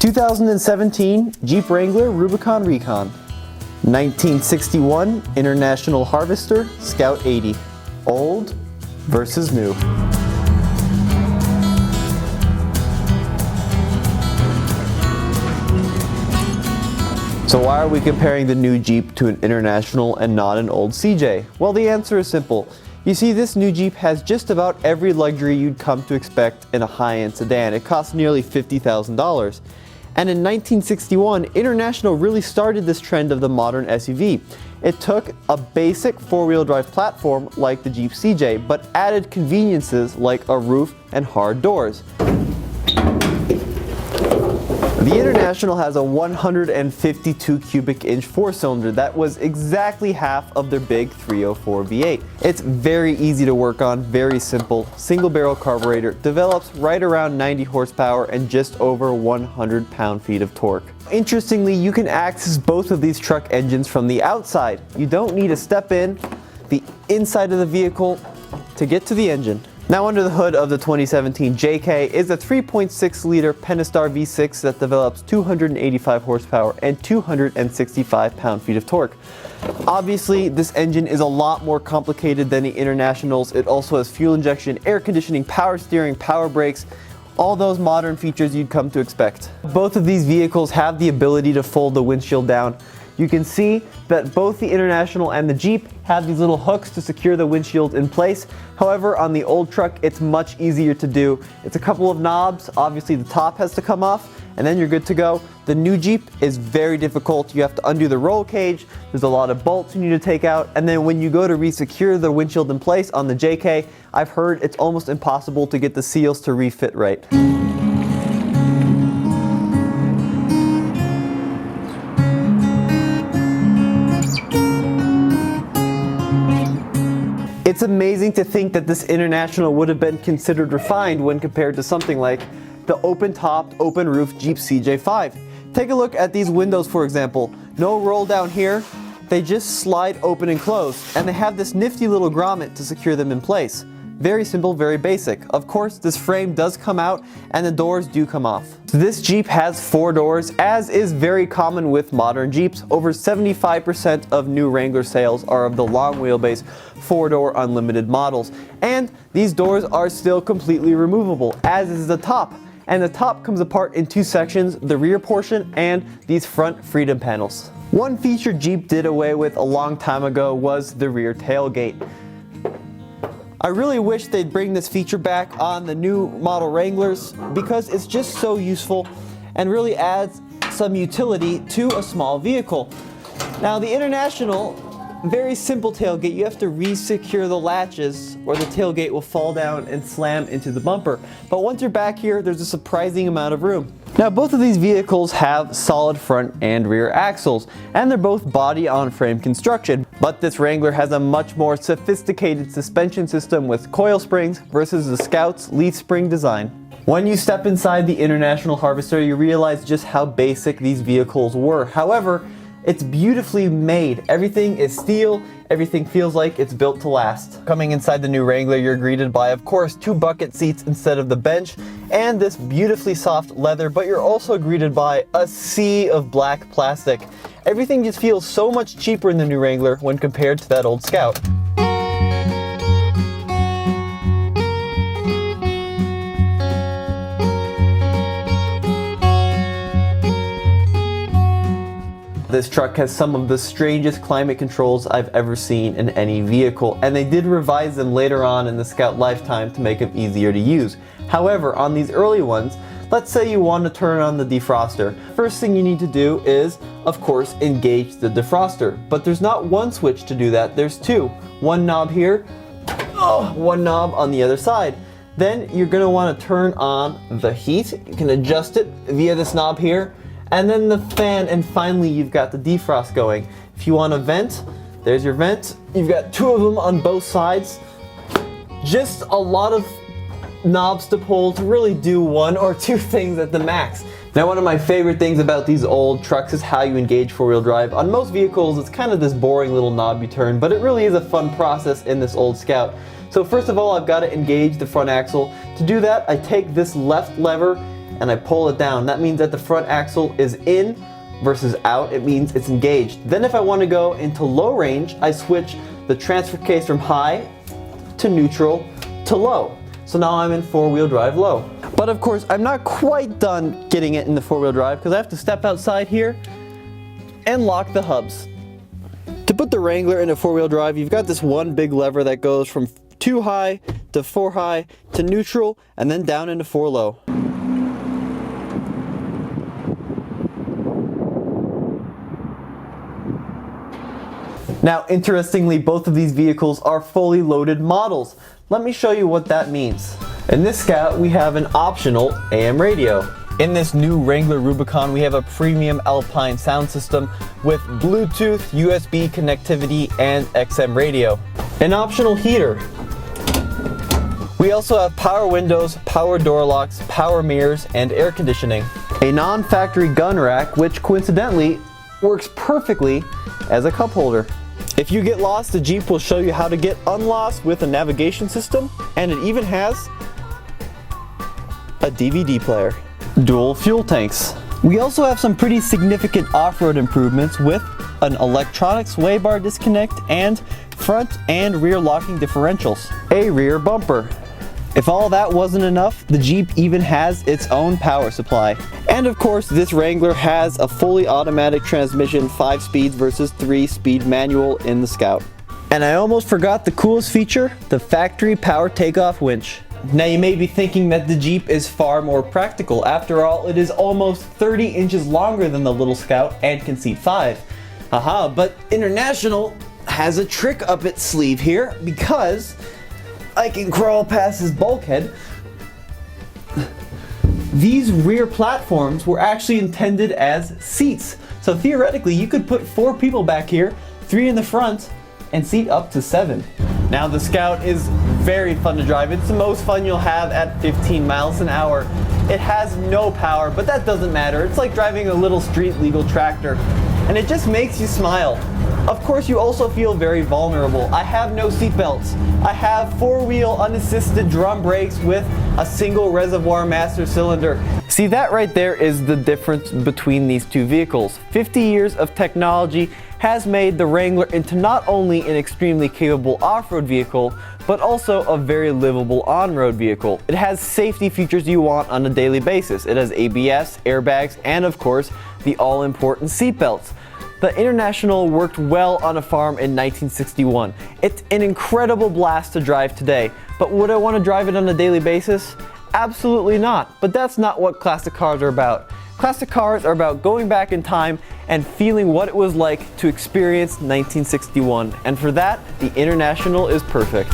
2017 Jeep Wrangler Rubicon Recon. 1961 International Harvester Scout 80. Old versus new. So why are we comparing the new Jeep to an International and not an old CJ? Well, the answer is simple. You see, this new Jeep has just about every luxury you'd come to expect in a high-end sedan. It costs nearly $50,000. And in 1961, International really started this trend of the modern SUV. It took a basic four-wheel drive platform like the Jeep CJ, but added conveniences like a roof and hard doors. The International has a 152 cubic inch four-cylinder that was exactly half of their big 304 V8. It's very easy to work on, very simple, single barrel carburetor, develops right around 90 horsepower and just over 100 pound-feet of torque. Interestingly, you can access both of these truck engines from the outside. You don't need to step in the inside of the vehicle to get to the engine. Now under the hood of the 2017 JK is a 3.6 liter Pentastar V6 that develops 285 horsepower and 265 pound-feet of torque. Obviously, this engine is a lot more complicated than the Internationals. It also has fuel injection, air conditioning, power steering, power brakes, all those modern features you'd come to expect. Both of these vehicles have the ability to fold the windshield down. You can see that both the International and the Jeep have these little hooks to secure the windshield in place. However, on the old truck, it's much easier to do. It's a couple of knobs. Obviously, the top has to come off, and then you're good to go. The new Jeep is very difficult. You have to undo the roll cage. There's a lot of bolts you need to take out. And then when you go to re-secure the windshield in place on the JK, I've heard it's almost impossible to get the seals to refit right. It's amazing to think that this International would have been considered refined when compared to something like the open-topped, open-roof Jeep CJ5. Take a look at these windows, for example. No roll down here, they just slide open and close, and they have this nifty little grommet to secure them in place. Very simple, very basic. Of course, this frame does come out and the doors do come off. So this Jeep has 4 doors, as is very common with modern Jeeps. Over 75% of new Wrangler sales are of the long wheelbase 4-door unlimited models. And these doors are still completely removable, as is the top. And the top comes apart in 2 sections, the rear portion and these front freedom panels. One feature Jeep did away with a long time ago was the rear tailgate. I really wish they'd bring this feature back on the new model Wranglers because it's just so useful and really adds some utility to a small vehicle. Now the International, very simple tailgate. You have to re-secure the latches or the tailgate will fall down and slam into the bumper. But once you're back here, there's a surprising amount of room. Now both of these vehicles have solid front and rear axles, and they're both body-on-frame construction. But this Wrangler has a much more sophisticated suspension system with coil springs versus the Scout's leaf spring design. When you step inside the International Harvester, you realize just how basic these vehicles were. However, it's beautifully made. Everything is steel, everything feels like it's built to last. Coming inside the new Wrangler, you're greeted by, of course, 2 bucket seats instead of the bench, and this beautifully soft leather, but you're also greeted by a sea of black plastic. Everything just feels so much cheaper in the new Wrangler when compared to that old Scout. This truck has some of the strangest climate controls I've ever seen in any vehicle, and they did revise them later on in the Scout lifetime to make them easier to use. However, on these early ones, let's say you want to turn on the defroster. First thing you need to do is, of course, engage the defroster. But there's not one switch to do that, there's 2. One knob here, one knob on the other side. Then you're going to want to turn on the heat. You can adjust it via this knob here. And then the fan, and finally you've got the defrost going. If you want a vent, there's your vent. You've got 2 of them on both sides. Just a lot of knobs to pull to really do 1 or 2 things at the max. Now one of my favorite things about these old trucks is how you engage 4-wheel drive. On most vehicles it's kind of this boring little knob you turn, but it really is a fun process in this old Scout. So first of all, I've got to engage the front axle. To do that, I take this left lever and I pull it down. That means that the front axle is in versus out. It means it's engaged. Then if I want to go into low range, I switch the transfer case from high to neutral to low. So now I'm in four-wheel drive low. But of course, I'm not quite done getting it into four-wheel drive because I have to step outside here and lock the hubs. To put the Wrangler into four-wheel drive, you've got this one big lever that goes from 2 high to 4 high to neutral and then down into 4 low. Now, interestingly, both of these vehicles are fully loaded models. Let me show you what that means. In this Scout, we have an optional AM radio. In this new Wrangler Rubicon, we have a premium Alpine sound system with Bluetooth, USB connectivity, and XM radio. An optional heater. We also have power windows, power door locks, power mirrors, and air conditioning. A non-factory gun rack, which coincidentally works perfectly as a cup holder. If you get lost, the Jeep will show you how to get unlost with a navigation system, and it even has a DVD player. Dual fuel tanks. We also have some pretty significant off-road improvements with an electronic sway bar disconnect and front and rear locking differentials. A rear bumper. If all that wasn't enough, the Jeep even has its own power supply. And of course, this Wrangler has a fully automatic transmission, 5 speeds versus 3-speed manual in the Scout. And I almost forgot the coolest feature, the factory power takeoff winch. Now you may be thinking that the Jeep is far more practical. After all, it is almost 30 inches longer than the little Scout and can seat 5. Haha, but International has a trick up its sleeve here because I can crawl past this bulkhead. These rear platforms were actually intended as seats. So theoretically, you could put 4 people back here, 3 in the front, and seat up to 7. Now the Scout is very fun to drive. It's the most fun you'll have at 15 miles an hour. It has no power, but that doesn't matter. It's like driving a little street legal tractor, and it just makes you smile. Of course, you also feel very vulnerable. I have no seatbelts. I have 4-wheel unassisted drum brakes with a single reservoir master cylinder. See, that right there is the difference between these two vehicles. 50 years of technology has made the Wrangler into not only an extremely capable off-road vehicle, but also a very livable on-road vehicle. It has safety features you want on a daily basis. It has ABS, airbags, and of course, the all-important seatbelts. The International worked well on a farm in 1961. It's an incredible blast to drive today, but would I want to drive it on a daily basis? Absolutely not, but that's not what classic cars are about. Classic cars are about going back in time and feeling what it was like to experience 1961, and for that, the International is perfect.